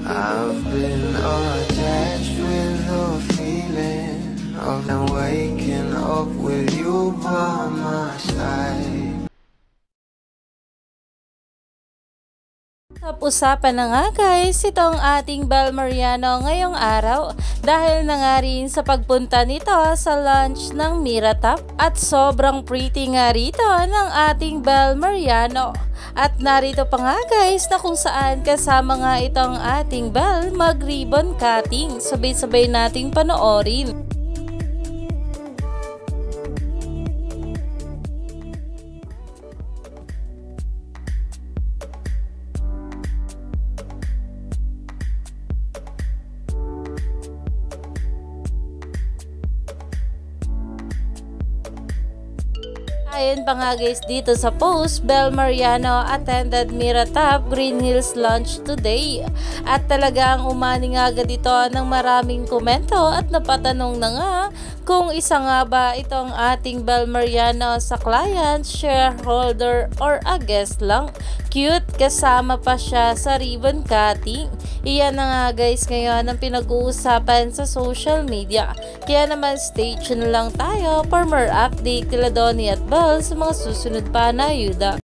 I've been attached with the feeling of them waking up with you by my side. Usapan na nga guys itong ating Bel Mariano ngayong araw dahil na nga rin sa pagpunta nito sa launch ng Miratap at sobrang pretty nga rito ng ating Bel Mariano. At narito pa nga guys na kung saan kasama nga itong ating Bel mag-ribbon cutting. Sabay-sabay nating panoorin. Ayon pa nga guys dito sa post, Bel Mariano attended Miratap Green Hills launch today. At talagang umani nga agad ito ng maraming komento at napatanong na nga kung isa nga ba itong ating Bel Mariano sa client, shareholder or a guest lang. Cute, kasama pa siya sa ribbon cutting. Iyan na nga guys ngayon ang pinag-uusapan sa social media. Kaya naman stay tuned lang tayo for more update kila Donnie at Bel sa mga susunod pa na ayuda.